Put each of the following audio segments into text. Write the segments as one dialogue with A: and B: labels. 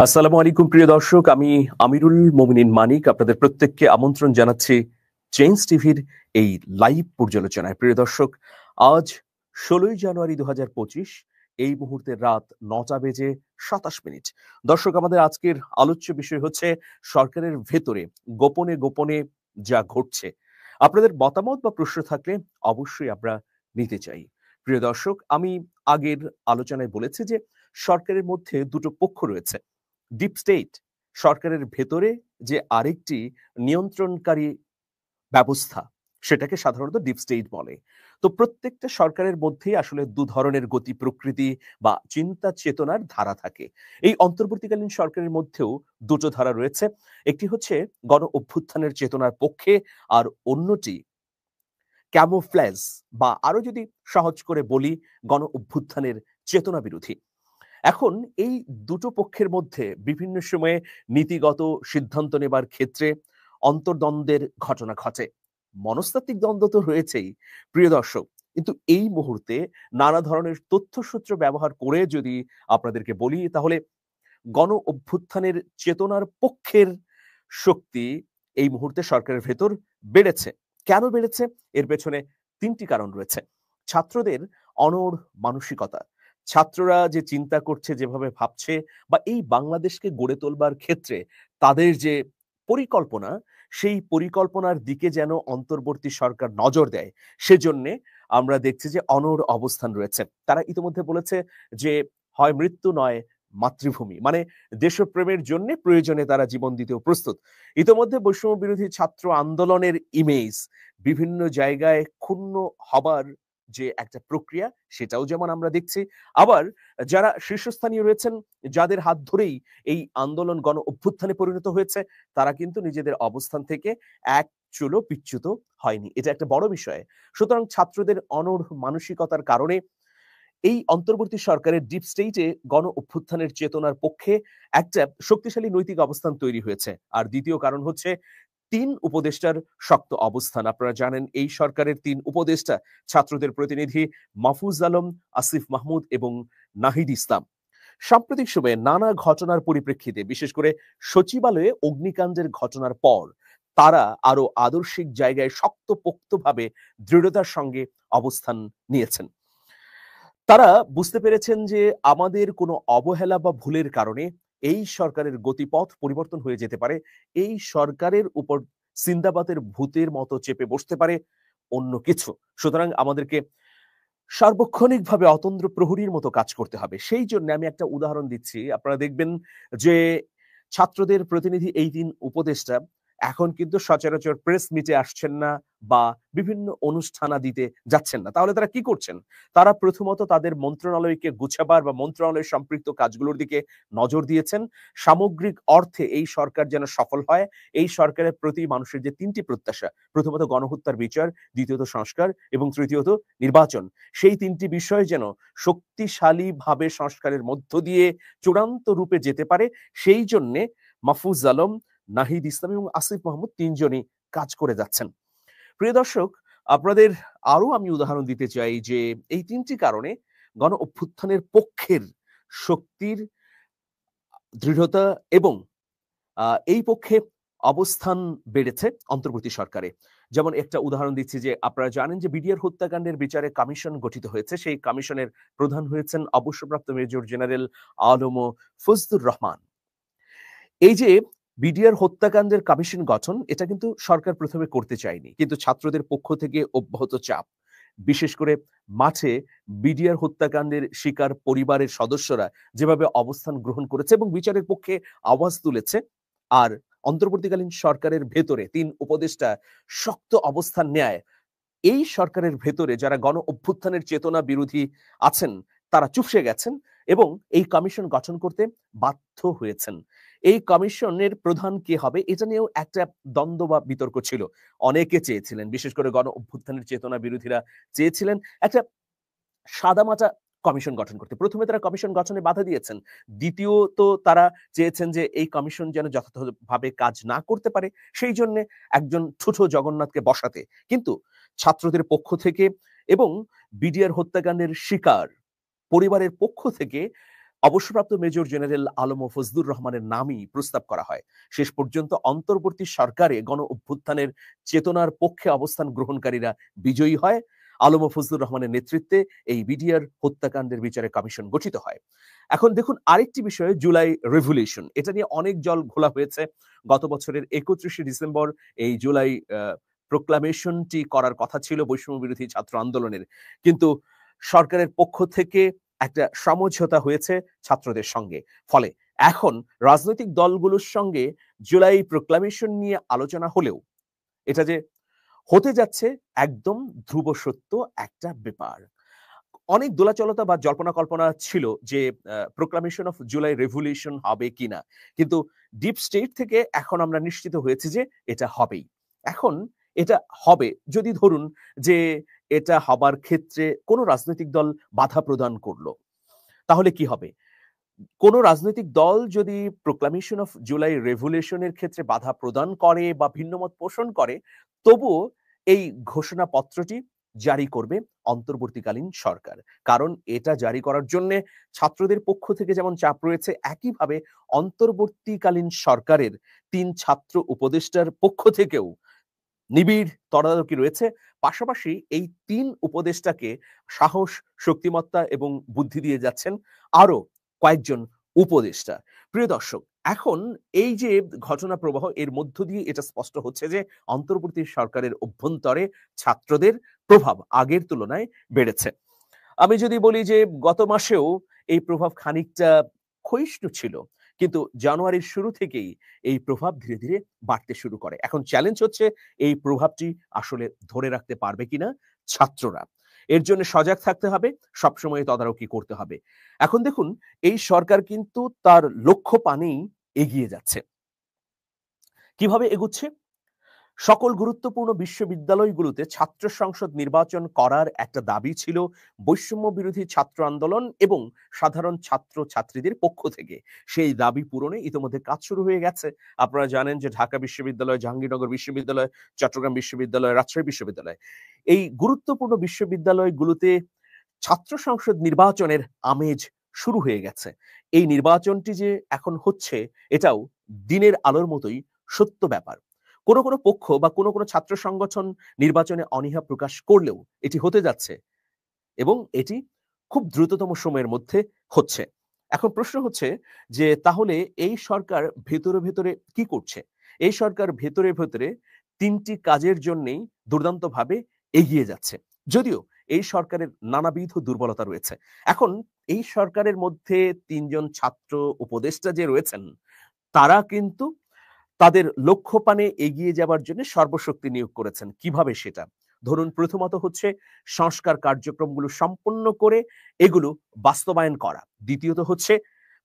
A: আসসালামু আলাইকুম প্রিয় দর্শক, আমি আমিরুল মোমিনিন মানিক আপনাদের প্রত্যেককে আমন্ত্রণ জানাচ্ছি চেঞ্জ টিভির এই লাইভ পর্যালোচনায়। প্রিয় দর্শক, আজ ১৬ই জানুয়ারি ২০২৫, এই মুহূর্তে রাত ৯টা বেজে ২৭ মিনিট। দর্শক, আমাদের আজকের আলোচ্য বিষয় হচ্ছে সরকারের ভেতরে গোপনে গোপনে যা ঘটছে। আপনাদের মতামত বা প্রশ্ন থাকলে অবশ্যই আমরা নিতে চাই। প্রিয় দর্শক, আমি আগের আলোচনায় বলেছি যে সরকারের মধ্যে দুটো পক্ষ রয়েছে। ডিপ স্টেট, সরকারের ভেতরে যে আরেকটি নিয়ন্ত্রণকারী ব্যবস্থা, সেটাকে সাধারণত ডিপ স্টেট বলে। তো প্রত্যেকটা সরকারের মধ্যেই আসলে দু ধরনের গতি প্রকৃতি বা চিন্তা চেতনার ধারা থাকে। এই অন্তর্বর্তীকালীন সরকারের মধ্যেও দুটো ধারা রয়েছে। একটি হচ্ছে গণ অভ্যুত্থানের চেতনার পক্ষে, আর অন্যটি ক্যামোফ্ল্যাজ বা আরো যদি সহজ করে বলি, গণ অভ্যুত্থানের চেতনা বিরোধী। এখন এই দুটো পক্ষের মধ্যে বিভিন্ন সময়ে নীতিগত সিদ্ধান্ত নেবার ক্ষেত্রে অন্তর্দ্বন্দ্বের ঘটনা ঘটে। মনস্তাত্ত্বিক দ্বন্দ্ব তো রয়েছেই প্রিয় দর্শক, কিন্তু এই মুহূর্তে নানা ধরনের তথ্যসূত্র ব্যবহার করে যদি আপনাদেরকে বলি, তাহলে গণ অভ্যুত্থানের চেতনার পক্ষের শক্তি এই মুহূর্তে সরকারের ভেতর বেড়েছে। কেন বেড়েছে? এর পেছনে তিনটি কারণ রয়েছে। ছাত্রদের অনড় মানসিকতা, ছাত্ররা যে চিন্তা করছে, যেভাবে ভাবছে, বা এই বাংলাদেশকে গড়ে তোলবার ক্ষেত্রে তাদের যে পরিকল্পনা, সেই পরিকল্পনার দিকে যেন অন্তর্বর্তী সরকার নজর দেয়, সেজন্যে আমরা দেখছি যে অনড় অবস্থান রয়েছে। তারা ইতিমধ্যে বলেছে যে হয় মৃত্যু নয় মাতৃভূমি, মানে দেশপ্রেমের জন্য প্রয়োজনে তারা জীবন দিতেও প্রস্তুত। ইতোমধ্যে বৈষম্য বিরোধী ছাত্র আন্দোলনের ইমেজ বিভিন্ন জায়গায় ক্ষুণ্ণ হবার যে একটা প্রক্রিয়া, সেটাও যেমন আমরা দেখছি। আবার যারা শীর্ষস্থানীয় রয়েছেন, যাদের হাত ধরেই এই আন্দোলন গণ অভ্যুত্থানে পরিণত হয়েছে, তারা কিন্তু নিজেদের অবস্থান থেকে এক চুলো পিচ্যুত হয়নি। এটা একটা বড় বিষয়। সুতরাং ছাত্রদের অনড় মানসিকতার কারণে এই অন্তর্বর্তী সরকারের ডিপ স্টেটে গণ অভ্যুত্থানের চেতনার পক্ষে একটা শক্তিশালী নৈতিক অবস্থান তৈরি হয়েছে। আর দ্বিতীয় কারণ হচ্ছে ৩ উপদেষ্টার শক্ত অবস্থান। আপনারা জানেন এই সরকারের ৩ উপদেষ্টা ছাত্রদের প্রতিনিধি মাহফুজ আলম, আসিফ মাহমুদ এবং নাহিদ ইসলাম। সাম্প্রতিক সময়ে নানা ঘটনার পরিপ্রেক্ষিতে, বিশেষ করে সচিবালয়ে অগ্নিকাণ্ডের ঘটনার পর, তারা আরো আদর্শিক জায়গায় শক্তপোক্তভাবে দৃঢ়তার সঙ্গে অবস্থান নিয়েছেন। তারা বুঝতে পেরেছেন যে আমাদের কোনো অবহেলা বা ভুলের কারণে এই সরকারের গতিপথ পরিবর্তন হয়ে যেতে পারে। এই সরকারের উপর সিন্দাবাদের ভূতের মতো চেপে বসতে পারে অন্য কিছু। সুতরাং আমাদেরকে সার্বক্ষণিকভাবে অতন্দ্র প্রহরীর মতো কাজ করতে হবে। সেই জন্য আমি একটা উদাহরণ দিচ্ছি। আপনারা দেখবেন যে ছাত্রদের প্রতিনিধি এই ৩ উপদেষ্টা এখন কিন্তু সচরাচর প্রেস মিটে আসছেন না বা বিভিন্ন অনুষ্ঠানাদিতে যাচ্ছেন না। তাহলে তারা কি করছেন? তারা প্রথমত তাদের মন্ত্রণালয়কে গুছাবার বা মন্ত্রণালয়ের সম্পৃক্ত কাজগুলোর দিকে নজর দিয়েছেন। সামগ্রিক অর্থে এই সরকার যেন সফল হয়, এই সরকারের প্রতি মানুষের যে ৩টি প্রত্যাশা, প্রথমত গণহত্যার বিচার, দ্বিতীয়ত সংস্কার এবং তৃতীয়ত নির্বাচন, সেই ৩টি বিষয় যেন শক্তিশালীভাবে সংস্কারের মধ্য দিয়ে চূড়ান্ত রূপে যেতে পারে, সেই জন্যে মাহফুজ আলম, নাহিদ ইসলাম এবং আসিফ মাহমুদ ৩ জনই কাজ করে যাচ্ছেন। প্রিয় দর্শক, আপনাদের আরো আমি উদাহরণ দিতে চাই যে এই ৩টি কারণে গণ অভ্যুত্থানের পক্ষের শক্তির দৃঢ়তা এবং এই পক্ষে অবস্থান বেড়েছে অন্তর্বর্তী সরকারে। যেমন একটা উদাহরণ দিচ্ছি যে আপনারা জানেন যে বিডিআর হত্যাকাণ্ডের বিচারে কমিশন গঠিত হয়েছে। সেই কমিশনের প্রধান হয়েছেন অবসরপ্রাপ্ত মেজর জেনারেল আলম ফজলুর রহমান। এই যে বিডিআর হত্যাকাণ্ডের কমিশন গঠন, এটা কিন্তু সরকার প্রথমে করতে চায়নি, কিন্তু ছাত্রদের পক্ষ থেকে অব্যাহত চাপ, বিশেষ করে মাঠে বিডিআর হত্যাকাণ্ডের শিকার পরিবারের সদস্যরা যেভাবে অবস্থান গ্রহণ করেছে এবং বিচারের পক্ষে আওয়াজ তুলেছে, আর অন্তর্বর্তীকালীন সরকারের ভেতরে ৩ উপদেষ্টা শক্ত অবস্থান নেয়, এই সরকারের ভেতরে যারা গণ অভ্যুত্থানের চেতনা বিরোধী আছেন, তারা চুপসে গেছেন এবং এই কমিশন গঠন করতে বাধ্য হয়েছেন। এই কমিশনের প্রধান কে হবে, এটা নিয়েও একটা দ্বন্দ্ব বা বিতর্ক ছিল। অনেকে চেয়েছিলেন, বিশেষ করে গণ অভ্যুত্থানের চেতনা বিরোধীরা চেয়েছিলেন একটা সাদামাটা কমিশন গঠন করতে। প্রথমে তারা কমিশন গঠনে বাধা দিয়েছেন। দ্বিতীয়ত তারা চেয়েছেন যে এই কমিশন যেন যথাযথভাবে কাজ না করতে পারে, সেই জন্যে একজন ঠুঠো জগন্নাথকে বসাতে। কিন্তু ছাত্রদের পক্ষ থেকে এবং বিডিআর হত্যাকাণ্ডের শিকার পরিবারের পক্ষ থেকে অবসরপ্রাপ্ত মেজর জেনারেল আলম ও ফজলুর রহমানের নামই প্রস্তাব করা হয়। শেষ পর্যন্ত অন্তর্বর্তী সরকারে গণ অভ্যুত্থানের চেতনার পক্ষে অবস্থান গ্রহণকারীরা বিজয়ী হয়। আলম ও ফজলুর রহমানের নেতৃত্বে এই বিডিআর হত্যাকাণ্ডের বিচারে কমিশন গঠিত হয়। এখন দেখুন আরেকটি বিষয়, জুলাই রেভলিউশন। এটা নিয়ে অনেক জল ঘোলা হয়েছে। গত বছরের 31শে ডিসেম্বর এই জুলাই প্রোক্লামেশনটি করার কথা ছিল বৈষম্য বিরোধী ছাত্র আন্দোলনের, কিন্তু সরকারের পক্ষ থেকে একটা সমঝোতা হয়েছে ছাত্রদের সঙ্গে। ফলে এখন রাজনৈতিক দলগুলোর সঙ্গে জুলাই প্রোক্লামেশন নিয়ে আলোচনা হলেও এটা যে হতে যাচ্ছে একদম ধ্রুব সত্য একটা ব্যাপার। অনেক দোলাচলতা বা জল্পনা কল্পনা ছিল যে প্রোক্লামেশন অফ জুলাই রেভলিউশন হবে কিনা, কিন্তু ডিপ স্টেট থেকে এখন আমরা নিশ্চিত হয়েছি যে এটা হবেই। এখন এটা হবে যদি ধরুন যে এটা হবার ক্ষেত্রে কোনো রাজনৈতিক দল বাধা প্রদান করলো, তাহলে কি হবে? কোনো রাজনৈতিক দল যদি প্রোক্লামেশন অফ জুলাই রেভলিউশনের ক্ষেত্রে বাধা প্রদান করে বা ভিন্নমত পোষণ করে, তবুও এই ঘোষণাপত্রটি জারি করবে অন্তর্বর্তীকালীন সরকার। কারণ এটা জারি করার জন্য ছাত্রদের পক্ষ থেকে যেমন চাপ রয়েছে, একইভাবে অন্তর্বর্তীকালীন সরকারের ৩ ছাত্র উপদেষ্টার পক্ষ থেকেও নিবিড় তদারকি রয়েছে। পাশাপাশি এই ৩ উপদেষ্টাকে সাহস, শক্তিমত্তা এবং বুদ্ধি দিয়ে যাচ্ছেন আরো কয়েকজন উপদেষ্টা। প্রিয় দর্শক, এখন এই যে ঘটনা প্রবাহ, এর মধ্য দিয়ে এটা স্পষ্ট হচ্ছে যে অন্তর্বর্তী সরকারের অভ্যন্তরে ছাত্রদের প্রভাব আগের তুলনায় বেড়েছে। আমি যদি বলি যে গত মাসেও এই প্রভাব খানিকটা ক্ষয়িষ্ণু ছিল, কিন্তু জানুয়ারির শুরু থেকেই এই প্রভাব ধীরে ধীরে বাড়তে শুরু করে। এখন চ্যালেঞ্জ হচ্ছে এই প্রভাবটি আসলে ধরে রাখতে পারবে কিনা ছাত্ররা। এর জন্য সজাগ থাকতে হবে, সবসময় তদারকি করতে হবে। এখন দেখুন এই সরকার কিন্তু তার লক্ষ্য পানেই এগিয়ে যাচ্ছে। কিভাবে এগুচ্ছে? সকল গুরুত্বপূর্ণ বিশ্ববিদ্যালয়গুলোতে ছাত্র সংসদ নির্বাচন করার একটা দাবি ছিল বৈষম্য বিরোধী ছাত্র আন্দোলন এবং সাধারণ ছাত্র ছাত্রীদের পক্ষ থেকে। সেই দাবি পূরণে ইতিমধ্যে কাজ শুরু হয়ে গেছে। আপনারা জানেন যে ঢাকা বিশ্ববিদ্যালয়, জাহাঙ্গীরনগর বিশ্ববিদ্যালয়, চট্টগ্রাম বিশ্ববিদ্যালয়, রাজশাহী বিশ্ববিদ্যালয়, এই গুরুত্বপূর্ণ বিশ্ববিদ্যালয়গুলোতে ছাত্র সংসদ নির্বাচনের আমেজ শুরু হয়ে গেছে। এই নির্বাচনটি যে এখন হচ্ছে, এটাও দিনের আলোর মতোই সত্য ব্যাপার। কোনো কোনো পক্ষ বা কোনো কোনো ছাত্র সংগঠন নির্বাচনে অনীহা প্রকাশ করলেও এটি হতে যাচ্ছে এবং এটি খুব দ্রুততম সময়ের মধ্যে হচ্ছে। এখন প্রশ্ন হচ্ছে যে তাহলে এই সরকার ভেতরে ভেতরে কি করছে? এই সরকার ভেতরে ভেতরে ৩টি কাজের জন্যই দুর্দান্তভাবে এগিয়ে যাচ্ছে। যদিও এই সরকারের নানাবিধ দুর্বলতা রয়েছে। এখন এই সরকারের মধ্যে ৩ জন ছাত্র উপদেষ্টা যে রয়েছেন, তারা কিন্তু তাদের লক্ষ্যপানে এগিয়ে যাবার জন্য সর্বশক্তি নিয়োগ করেছেন। কিভাবে সেটা? ধরুন প্রথমত হচ্ছে সংস্কার কার্যক্রমগুলো সম্পন্ন করে এগুলো বাস্তবায়ন করা। দ্বিতীয়ত হচ্ছে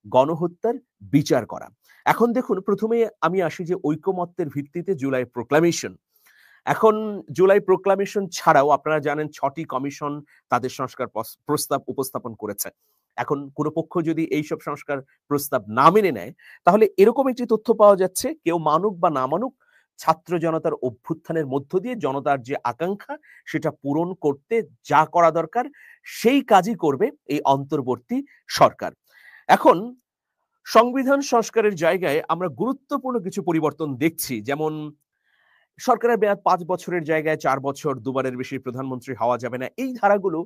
A: গণহত্যার বিচার করা। এখন দেখুন প্রথমে আমি আসি যে ঐকমত্যের ভিত্তিতে জুলাই প্রোক্লামেশন। এখন জুলাই প্রোক্লামেশন ছাড়াও আপনারা জানেন ৬টি কমিশন তাদের সংস্কার প্রস্তাব উপস্থাপন করেছে। এখন কোন পক্ষ যদি এইসব সংস্কার প্রস্তাব না মেনে নেয়, তাহলে এরকম একটি তথ্য পাওয়া যাচ্ছে, কেউ মানুক বা না মানুক, ছাত্র জনতার অভ্যুত্থানের মধ্য দিয়ে জনতার যে আকাঙ্ক্ষা সেটা পূরণ করতে যা করা দরকার সেই কাজই করবে এই অন্তর্বর্তী সরকার। এখন সংবিধান সংস্কারের জায়গায় আমরা গুরুত্বপূর্ণ কিছু পরিবর্তন দেখছি। যেমন সরকারের মেয়াদ ৫ বছরের জায়গায় ৪ বছর, দুবারের বেশি প্রধানমন্ত্রী হওয়া যাবে না। এই ধারাগুলো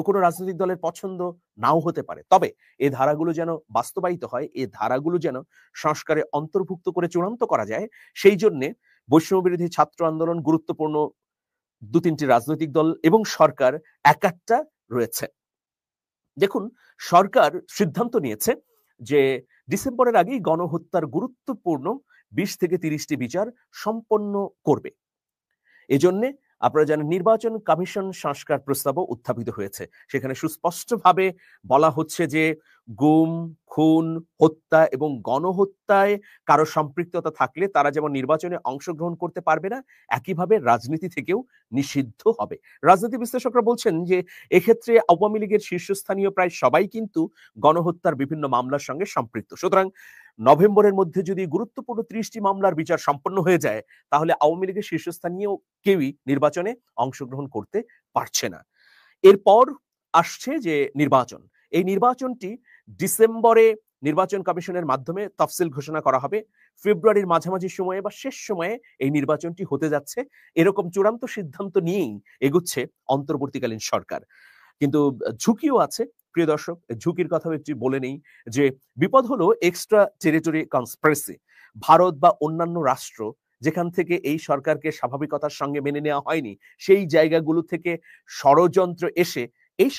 A: কোনো রাজনৈতিক দলের পছন্দ নাও হতে পারে। তবে এই ধারাগুলো যেন বাস্তবায়িত হয়, এই ধারাগুলো যেন সংস্কারে অন্তর্ভুক্ত করে চূড়ান্ত করা যায়, সেই জন্যে বৈষম্য বিরোধী ছাত্র আন্দোলন, গুরুত্বপূর্ণ ২-৩টি রাজনৈতিক দল এবং সরকার একাট্টা রয়েছে। দেখুন সরকার সিদ্ধান্ত নিয়েছে যে ডিসেম্বরের আগেই গণহত্যার গুরুত্বপূর্ণ ২০ থেকে ৩০টি বিচার সম্পন্ন করবে। এজন্যে আপনারা জানেন নির্বাচন কমিশন সংস্কার প্রস্তাবও উত্থাপিত হয়েছে। সেখানে সুস্পষ্টভাবে বলা হচ্ছে যে গুম, খুন, হত্যা এবং গণহত্যায় কারো সম্পৃক্ততা থাকলে তারা যেমন নির্বাচনে অংশগ্রহণ করতে পারবে না, একইভাবে রাজনীতি থেকেও নিষিদ্ধ হবে। রাজনীতি বিশ্লেষকরা বলছেন যে এক্ষেত্রে আওয়ামী লীগের শীর্ষস্থানীয় প্রায় সবাই কিন্তু গণহত্যার বিভিন্ন মামলার সঙ্গে সম্পৃক্ত। সুতরাং নভেম্বরের মধ্যে যদি গুরুত্বপূর্ণ ৩০টি মামলার বিচার সম্পন্ন হয়ে যায়, তাহলে আওয়ামী লীগের শীর্ষস্থানীয় কেউই নির্বাচনে অংশগ্রহণ করতে পারছে না। এরপর আসছে যে নির্বাচন। এই নির্বাচনটি ডিসেম্বরে নির্বাচন কমিশনের মাধ্যমে তফসিল ঘোষণা করা হবে। ফেব্রুয়ারির মাঝামাঝি সময়ে বা শেষ সময়ে এই নির্বাচনটি হতে যাচ্ছে। এরকম চূড়ান্ত সিদ্ধান্ত নিয়েই এগুচ্ছে অন্তর্বর্তীকালীন সরকার। কিন্তু ঝুঁকিও আছে প্রিয় দর্শক। ঝুঁকির কথাও একটু বলে নেই যে বিপদ হলো এক্সট্রা টেরিটরি কনস্পিরেসি। ভারত বা অন্যান্য রাষ্ট্র যেখান থেকে এই সরকারকে স্বাভাবিকতার সঙ্গে মেনে নেওয়া হয়নি, সেই জায়গাগুলো থেকে ষড়যন্ত্র এসে এই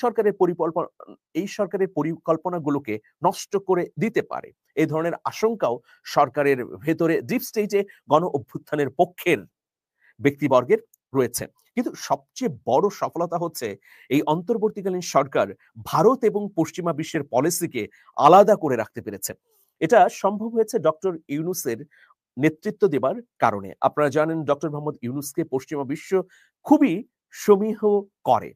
A: সরকারের পরিকল্পনাগুলোকে নষ্ট করে দিতে পারে। এই ধরনের আশঙ্কাও সরকারের ভেতরে ডিপ স্টেটে গণ অভ্যুত্থানের পক্ষের ব্যক্তিবর্গের রয়েছে। কিন্তু সবচেয়ে বড় সফলতা হচ্ছে এই অন্তর্বর্তীকালীন সরকার ভারত এবং পশ্চিমা বিশ্বের পলিসিকে আলাদা করে রাখতে পেরেছে। এটা সম্ভব হয়েছে ডক্টর ইউনূসের নেতৃত্ব দেবার কারণে। আপনারা জানেন ডক্টর মোহাম্মদ ইউনূসকে পশ্চিমা বিশ্ব খুবই সমীহ করে।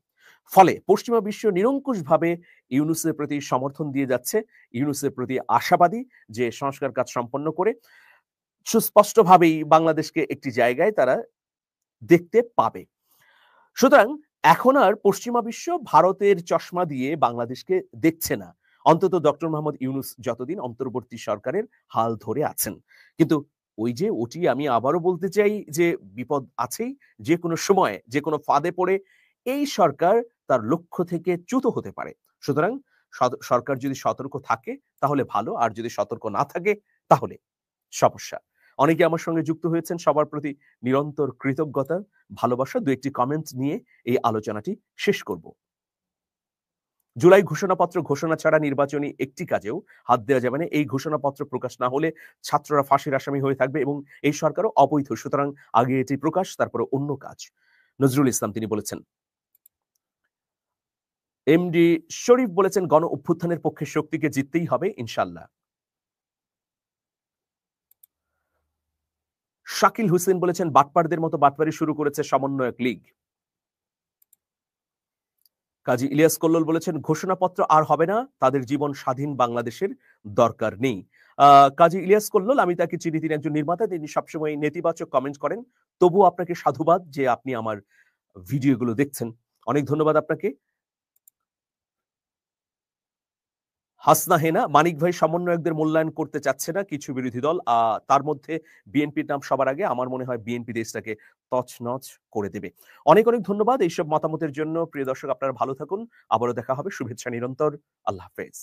A: ফলে পশ্চিমা বিশ্ব নিরঙ্কুশভাবে ইউনূসের প্রতি সমর্থন দিয়ে যাচ্ছে, ইউনূসের প্রতি আশাবাদী যে সংস্কার কাজ সম্পন্ন করে সুস্পষ্টভাবেই বাংলাদেশকে একটি জায়গায় তারা দেখতে পাবে। সুতরাং এখন আর পশ্চিমা বিশ্ব ভারতের চশমা দিয়ে বাংলাদেশকে দেখছে না, অন্তত ডক্টর মোহাম্মদ ইউনূস যতদিন অন্তর্বর্তী সরকারের হাল ধরে আছেন। কিন্তু ওই যে ওটি আমি আবারও বলতে চাই যে বিপদ আছেই, যে কোনো সময় যে কোনো ফাঁদে পড়ে এই সরকার তার লক্ষ্য থেকে চ্যুত হতে পারে। সুতরাং সরকার যদি সতর্ক থাকে তাহলে ভালো, আর যদি সতর্ক না থাকে তাহলে সমস্যা। অনেকে আমার সঙ্গে যুক্ত হয়েছেন, সবার প্রতি নিরন্তর কৃতজ্ঞতা, ভালোবাসা। দু একটি কমেন্ট নিয়ে এই আলোচনাটি শেষ করব। জুলাই ঘোষণাপত্র ঘোষণা ছাড়া নির্বাচনী একটি কাজেও হাত দেওয়া যাবে না। এই ঘোষণাপত্র প্রকাশ না হলে ছাত্ররা ফাঁসির আসামি হয়ে থাকবে এবং এই সরকারও অবৈধ। সুতরাং আগে এটি প্রকাশ, তারপরে অন্য কাজ। নজরুল ইসলাম তিনি বলেছেন। এমডি শরীফ বলেছেন গণ অভ্যুত্থানের পক্ষে শক্তিকে জিততেই হবে ইনশাল্লাহ। শাকিল হোসেন বলেছেন বাটপারদের মতো বাটপারি শুরু করেছে সমন্বয়ক লীগ। কাজী ইলিয়াস কল্লোল বলেছেন ঘোষণাপত্র আর হবে না, তাদের জীবন স্বাধীন বাংলাদেশের দরকার নেই। কাজী ইলিয়াস কল্লোল, আমি তাকে চিনি, তিনি একজন নির্মাতা, তিনি সবসময় নেতিবাচক কমেন্ট করেন। তবু আপনাকে সাধুবাদ যে আপনি আমার ভিডিওগুলো দেখছেন, অনেক ধন্যবাদ আপনাকে। হাসনা হেনা, মানিক ভাই সমন্বয়কদের মূল্যায়ন করতে চাচ্ছে না কিছু বিরোধী দল, তার মধ্যে বিএনপির নাম সবার আগে। আমার মনে হয় বিএনপি দেশটাকে তছনছ করে দেবে। অনেক অনেক ধন্যবাদ এইসব মতামতের জন্য। প্রিয় দর্শক, আপনারা ভালো থাকুন, আবারও দেখা হবে। শুভেচ্ছা নিরন্তর। আল্লাহ হাফেজ।